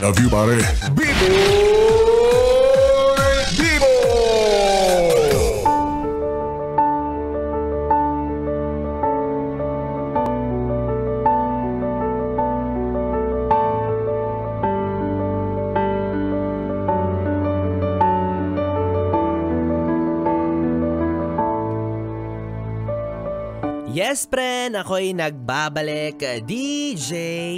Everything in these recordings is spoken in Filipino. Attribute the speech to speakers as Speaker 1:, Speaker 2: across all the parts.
Speaker 1: Love you, pare. Bibo!
Speaker 2: Yes, friend, ako'y nagbabalik, DJ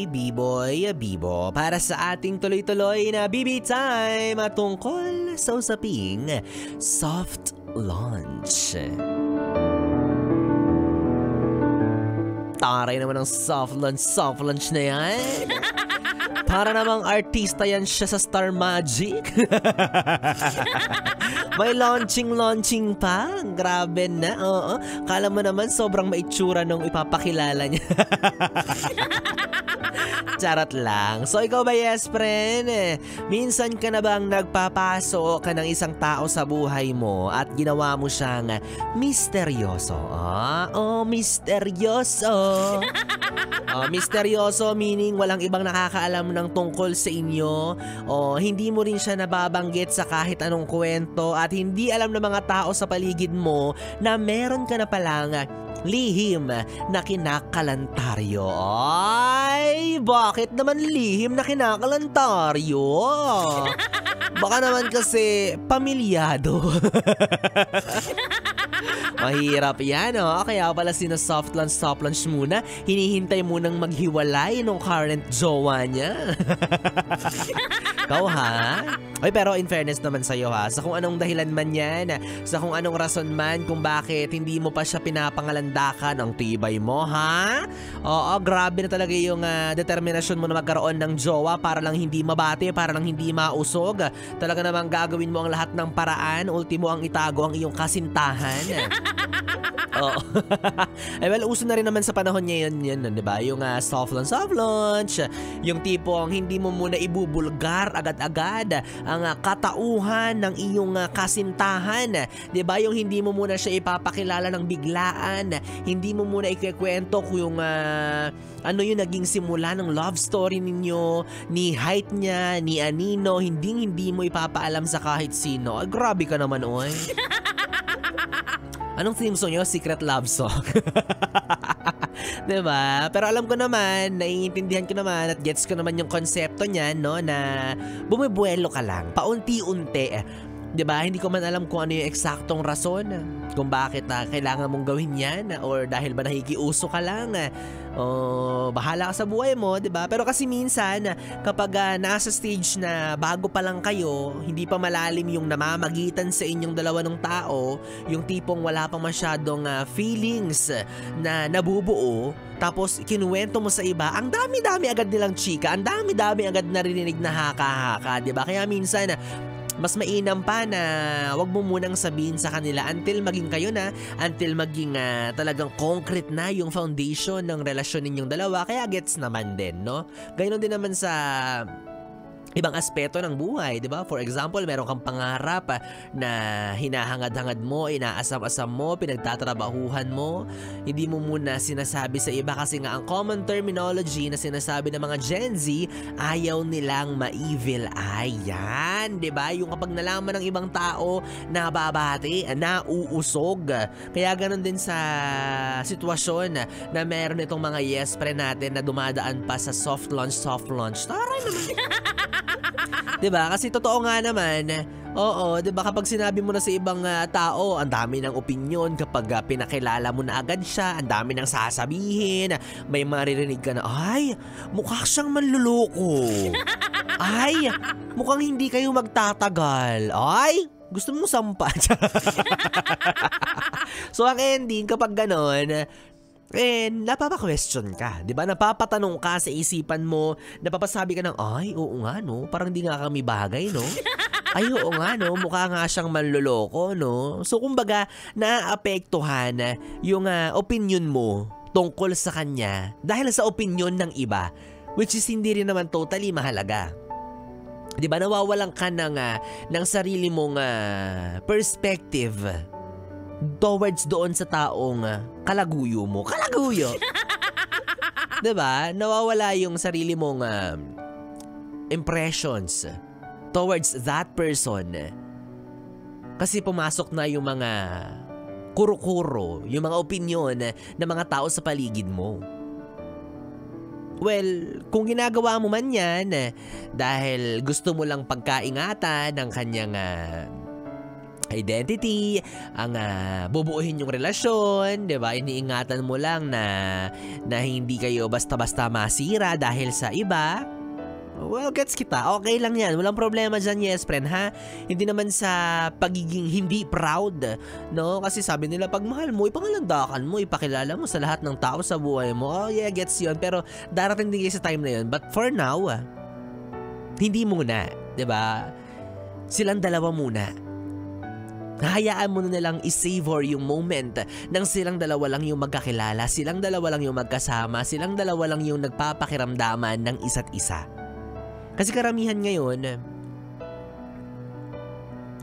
Speaker 2: B-Boy Bibo, para sa ating tuloy-tuloy na BB Time tungkol sa usaping soft launch. Taray naman ang soft launch na yan. Para namang artista yan siya sa Star Magic. May launching pa. Grabe na. Oo. Kala mo naman sobrang maitsura nung ipapakilala niya. Charot lang. So ikaw ba, yes friend? Minsan ka na bang nagpapaso ka ng isang tao sa buhay mo at ginawa mo siyang misteryoso? Misteryoso. Misteryoso meaning walang ibang nakakaalam ng tungkol sa inyo, o hindi mo rin siya nababanggit sa kahit anong kwento at hindi alam ng mga tao sa paligid mo na meron ka na palang lihim na kinakalantaryo. Ay, bakit naman lihim na kinakalantaryo? Baka naman kasi pamilyado. Mahirap yan, Kaya pala soft launch muna. Hinihintay munang maghiwalay nung current jowa niya. Ikaw, ha? Oy, pero in fairness naman sa'yo, ha? Sa kung anong dahilan man yan, sa kung anong rason man kung bakit hindi mo pa siya pinapangalandakan, ang tibay mo, ha? Oo, grabe na talaga yung determinasyon mo na magkaroon ng jowa para lang hindi mabate, para lang hindi mausog. Talaga namang gagawin mo ang lahat ng paraan, ultimo ang itago ang iyong kasintahan. Oo. Ay, well, uso na rin naman sa panahon ngayon yun, di ba? Yung soft launch. Yung tipong hindi mo muna ibubulgar agad-agad ang katauhan ng iyong kasintahan. Di ba? Yung hindi mo muna siya ipapakilala ng biglaan. Hindi mo muna ikikwento kung ano yung naging simula ng love story ninyo, ni height niya, ni anino. Hindi mo ipapaalam sa kahit sino. Ay, grabe ka naman, oy. Anong theme song nyo? Secret love song. Diba? Pero alam ko naman, naiintindihan ko naman at gets ko naman yung konsepto niyan, no? Na bumibuelo ka lang, paunti-unti. Diba? Hindi ko man alam kung ano yung eksaktong rason kung bakit kailangan mong gawin yan, or dahil ba nakikiuso ka lang, o bahala ka sa buhay mo, diba? Pero kasi minsan kapag nasa stage na bago pa lang kayo, hindi pa malalim yung namamagitan sa inyong dalawa ng tao, yung tipong wala pang masyadong feelings na nabubuo, tapos kinuwento mo sa iba, ang dami-dami agad nilang chika, ang dami-dami agad narinig na haka-haka, diba? Kaya minsan mas mainam pa na wag mo munang sabihin sa kanila until maging kayo na, until maging talagang concrete na yung foundation ng relasyon ninyong dalawa. Kaya gets naman din, no? Ganoon din naman sa ibang aspeto ng buhay, di ba? For example, meron kang pangarap na hinahangad-hangad mo, inaasam-asam mo, pinagtatrabahuhan mo. Hindi mo muna sinasabi sa iba kasi nga ang common terminology na sinasabi ng mga Gen Z, ayaw nilang ma-evil eye. Yan, di ba? Yung kapag nalaman ng ibang tao, nababati, nauusog. Kaya ganun din sa sitwasyon na meron itong mga yes friend natin na dumadaan pa sa soft launch. Taray naman. Diba? Kasi totoo nga naman, oo, diba kapag sinabi mo na sa ibang tao, ang dami ng opinyon kapag pinakilala mo na agad siya, ang dami ng sasabihin, may maririnig ka na, ay, mukha siyang manluloko. Ay, mukhang hindi kayo magtatagal. Ay, gusto mong sampa. So ang ending kapag ganon, napapa-question ka, di ba? Napapatanong ka sa isipan mo, napapasabi ka ng, ay, oo nga, no? Parang di nga kami bagay, no? Ay, oo nga, no? Mukha nga siyang manloloko, no? So, kumbaga, naapektuhan yung opinion mo tungkol sa kanya dahil sa opinion ng iba, which is hindi rin naman totally mahalaga. Di ba? Nawawalan ka ng sarili mong perspective towards doon sa taong kalaguyo mo. Kalaguyo! Diba? Nawawala yung sarili mong impressions towards that person. Kasi pumasok na yung mga kuro-kuro, yung mga opinyon ng mga tao sa paligid mo. Well, kung ginagawa mo man yan dahil gusto mo lang pagkaingatan ng kanyang identity, ang bubuuhin yung relasyon, 'di ba? Iniingatan mo lang na hindi kayo basta-basta masira dahil sa iba. Well, gets kita. Okay lang yan. Walang problema dyan, yes, friend, ha? Hindi naman sa pagiging hindi proud, no? Kasi sabi nila, pag mahal mo, ipangalandakan mo, ipakilala mo sa lahat ng tao sa buhay mo. Oh, yeah, gets yun. Pero darating din kayo sa time na yun. But for now, hindi muna, 'di ba? Silang dalawa muna. Hayaan mo na nilang i-savor yung moment nang silang dalawa lang yung magkakilala, silang dalawa lang yung magkasama, silang dalawa lang yung nagpapakiramdaman ng isa't isa. Kasi karamihan ngayon,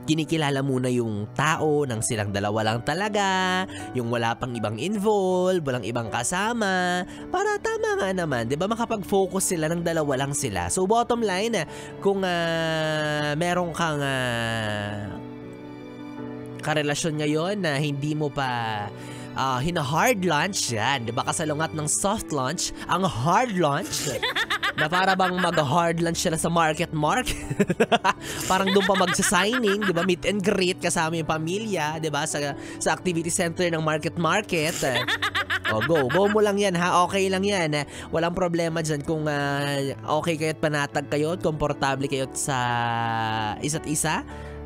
Speaker 2: kinikilala muna yung tao nang silang dalawa lang talaga, yung wala pang ibang involved, walang ibang kasama, para tama nga naman, 'di ba, makapag-focus sila ng dalawa lang sila. So bottom line, kung meron kang karelasyon ngayon na hindi mo pa hina-hard launch yan, 'di ba? Kasalungat ng soft launch, ang hard launch na para bang mag-hard launch sila sa market. Parang doon pa magsa-signing, 'di ba? Meet and greet kasama yung pamilya, 'di ba? Sa activity center ng market. Go mo lang yan, ha? Okay lang yan. Walang problema dyan kung okay kayo at panatag kayo at komportable kayo sa isa't isa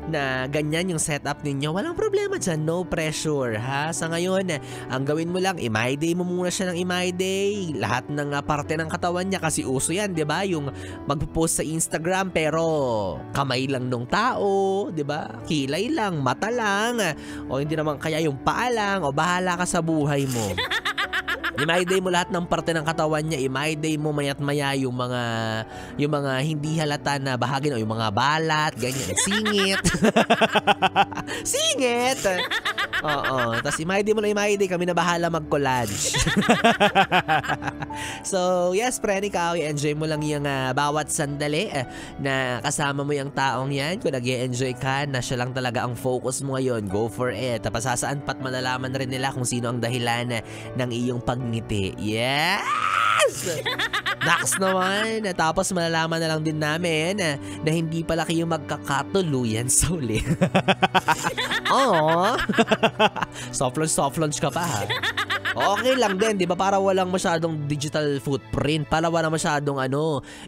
Speaker 2: na ganyan yung setup ninyo. Walang problema dyan, no pressure, ha? Sa ngayon, ang gawin mo lang, i-my day mo muna siya ng i-my day. Lahat ng parte ng katawan niya, kasi uso yan, di ba? Yung magpo-post sa Instagram pero kamay lang nung tao, di ba? Kilay lang, mata lang, o hindi naman kaya yung paa lang, o bahala ka sa buhay mo. I-my day mo lahat ng parte ng katawan niya. I-my day mo mayat maya yung mga hindi halata na bahagi, o yung mga balat, ganyan, singit. Singit! Oo. Tapos i-my day mo na i-my day, kami na bahala mag-collage. So, yes, friend, ikaw, i-enjoy mo lang yung bawat sandali na kasama mo yung taong yan. Kung nag-i-enjoy ka na siya lang talaga ang focus mo ngayon, go for it. Tapos saan pat malalaman rin nila kung sino ang dahilan ng iyong ngiti. Yes! Next naman. Tapos malalaman na lang din namin na hindi pala kayo magkakatuluyan sa uli. Oh. Soft launch ka pa, ha? Okay lang din, di ba? Para walang masyadong digital footprint. Para walang masyadong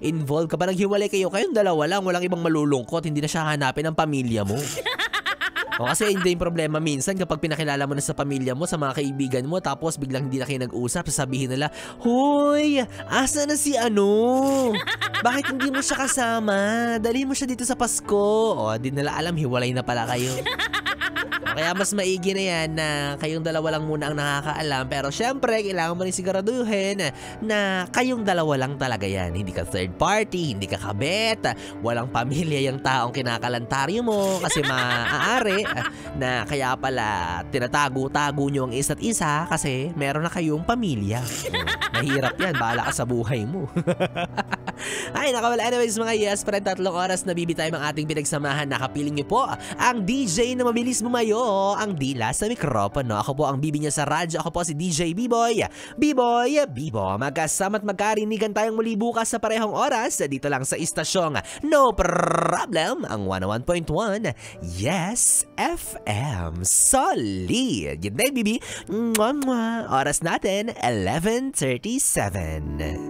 Speaker 2: involved. Kapag naghiwalay kayong dalawa lang, walang ibang malulungkot. Hindi na siya hanapin ng pamilya mo. O, kasi hindi yung problema minsan kapag pinakilala mo na sa pamilya mo, sa mga kaibigan mo, tapos biglang hindi na kayo nag-usap, sasabihin nila, "Hoy, asa na si Bakit hindi mo siya kasama? Dali mo siya dito sa Pasko." O, di nila alam, hiwalay na pala kayo. Kaya mas maigi na yan na kayong dalawa lang muna ang nakakaalam. Pero syempre, kailangan mo rin siguraduhin na kayong dalawa lang talaga yan. Hindi ka third party, hindi ka kabet, walang pamilya yung taong kinakalantaryo mo kasi maaari na kaya pala tinatago-tago nyo ang isa't isa kasi meron na kayong pamilya. Mahirap yan, bahala ka sa buhay mo. Ay, nakawala. Anyways, mga yes, friend, 3 oras na bibitay ang ating pinagsamahan. Nakapiling niyo po ang DJ na mabilis bumayo, ang dila sa mikropono. Ako po ang bibi niya sa radyo. Ako po si DJ B-Boy. Bibo. Magkasama't magkarinigan tayong muli bukas sa parehong oras dito lang sa istasyong No Problem, ang 101.1 Yes FM. Solid. Good day, bibi. Oras natin, 11:37.